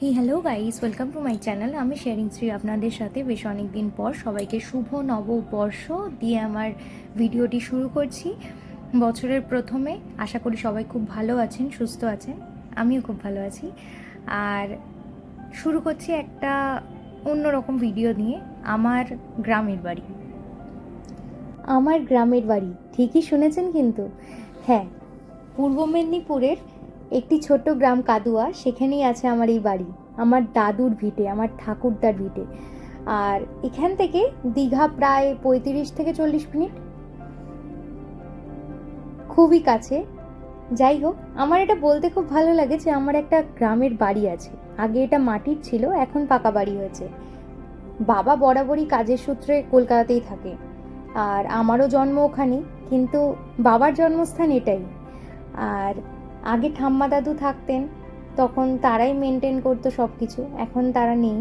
Hello guys, welcome to my channel. আমি sharing Shri আপনাদের সাথে বেশ অনেক দিন পর সবাইকে শুভ নববর্ষ দিয়ে আমার ভিডিওটি শুরু করছি। বছরের প্রথমে আশা করি সবাই খুব ভালো আছেন, সুস্থ আছেন। আমিও খুব ভালো আছি। আর শুরু করছি একটা অন্যরকম ভিডিও নিয়ে, আমার গ্রামের বাড়ি। আমার গ্রামের বাড়ি, ঠিকই শুনেছেন কিন্তু। হ্যাঁ, পূর্ব মেদিনীপুরের একটি ছোট্ট গ্রাম কাদুয়া, সেখানেই আছে আমার এই বাড়ি, আমার দাদুর ভিটে, আমার ঠাকুরদার ভিটে। আর এখান থেকে দীঘা প্রায় 35 থেকে 40 মিনিট, খুবই কাছে। যাই হোক, আমার এটা বলতে খুব ভালো লাগে যে আমার একটা গ্রামের বাড়ি আছে। আগে এটা মাটির ছিল, এখন পাকা বাড়ি হয়েছে। বাবা বরাবরই কাজের সূত্রে কলকাতাতেই থাকে, আর আমারও জন্ম ওখানেই, কিন্তু বাবার জন্মস্থান এটাই। আর আগে ঠাম্মা দাদু থাকতেন, তখন তারাই মেনটেন করতো সব কিছু। এখন তারা নেই,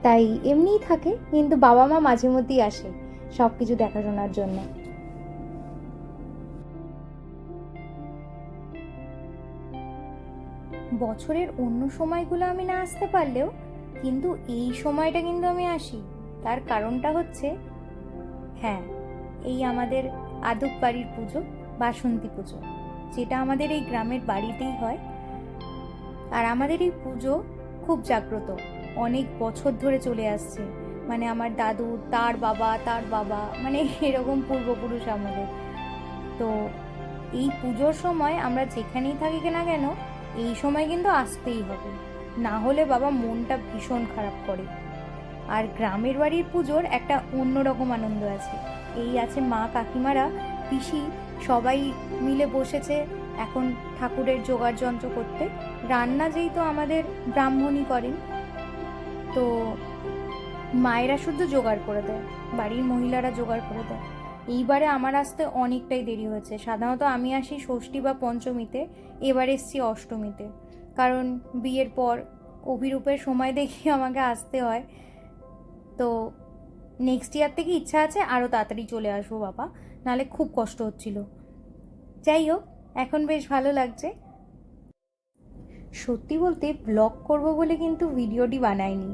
তাই এমনিই থাকে, কিন্তু বাবা মা মাঝে মধ্যেই আসে সব কিছু দেখাশোনার জন্য। বছরের অন্য সময়গুলো আমি না আসতে পারলেও কিন্তু এই সময়টা কিন্তু আমি আসি। তার কারণটা হচ্ছে, হ্যাঁ, এই আমাদের আদক বাড়ির পুজো, বাসন্তী পুজো, যেটা আমাদের এই গ্রামের বাড়িতেই হয়। আর আমাদের এই পুজো খুব জাগ্রত, অনেক বছর ধরে চলে আসছে। মানে আমার দাদু, তার বাবা, মানে এরকম পূর্বপুরুষ আমাদের। তো এই পুজোর সময় আমরা যেখানেই থাকি না কেন, এই সময় কিন্তু আসতেই হবে, না হলে বাবা মনটা ভীষণ খারাপ করে। আর গ্রামের বাড়ির পুজোর একটা অন্যরকম আনন্দ আছে। এই আছে মা, কাকিমারা, পিসি, সবাই মিলে বসেছে এখন ঠাকুরের জোগাড় যন্ত্র করতে। রান্না যেই তো আমাদের ব্রাহ্মণই করেন, তো মায়েরা শুধু জোগাড় করে দেয়, বাড়ির মহিলারা জোগাড় করে দেয়। এইবারে আমার আসতে অনেকটাই দেরি হয়েছে। সাধারণত আমি আসি ষষ্ঠী বা পঞ্চমীতে, এবার এসছি অষ্টমীতে, কারণ বিয়ের পর অভিরূপের সময় দেখি আমাকে আসতে হয়। তো নেক্সট ইয়ার থেকে ইচ্ছা আছে আরও তাড়াতাড়ি চলে আসবো বাবা, নাহলে খুব কষ্ট হচ্ছিল। যাই হোক, এখন বেশ ভালো লাগছে। সত্যি বলতে ব্লগ করব বলে কিন্তু ভিডিওটি বানাইনি,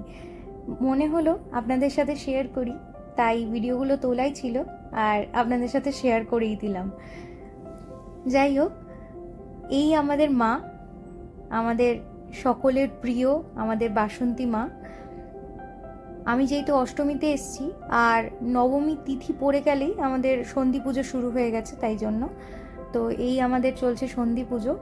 মনে হলো আপনাদের সাথে শেয়ার করি, তাই ভিডিওগুলো তোলাই ছিল আর আপনাদের সাথে শেয়ার করেই দিলাম। যাই হোক, এই আমাদের মা, আমাদের সকলের প্রিয়, আমাদের বাসন্তী মা। আমি যেহেতু অষ্টমীতে এসছি, আর নবমী তিথি পড়ে গেলেই আমাদের সন্ধি পুজো শুরু হয়ে গেছে, তাই জন্য তো এই আমাদের চলছে সন্ধি পুজো।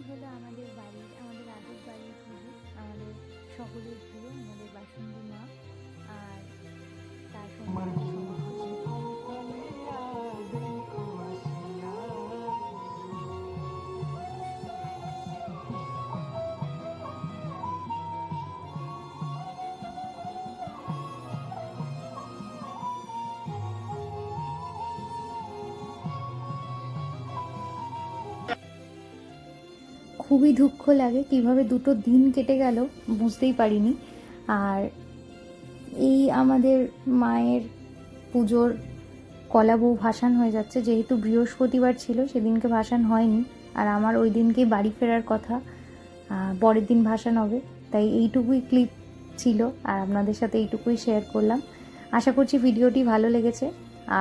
হলো আমাদের বাড়ির, আমাদের আদব বাড়ির পুজো, আমাদের সকলের প্রিয়, আমাদের বাসন্তী মা। আর তার সঙ্গে খুবই দুঃখ লাগে কিভাবে দুটো দিন কেটে গেল বুঝতেই পারিনি। আর এই আমাদের মায়ের পুজোর কলা বউ ভাসান হয়ে যাচ্ছে, যেহেতু বৃহস্পতিবার ছিল সেদিনকে ভাসান হয়নি, আর আমার ওই দিনকেই বাড়ি ফেরার কথা, পরের দিন ভাসান হবে। তাই এইটুকুই ক্লিপ ছিল আর আপনাদের সাথে এইটুকুই শেয়ার করলাম। আশা করছি ভিডিওটি ভালো লেগেছে,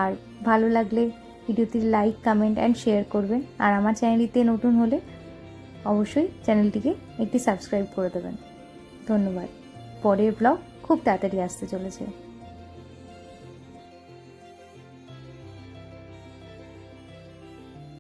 আর ভালো লাগলে ভিডিওটি লাইক, কমেন্ট অ্যান্ড শেয়ার করবেন। আর আমার চ্যানেলটিতে নতুন হলে অবশ্যই চ্যানেলটিকে একটি সাবস্ক্রাইব করে দেবেন। ধন্যবাদ। পরের ব্লগ খুব তাড়াতাড়ি আসতে চলেছে।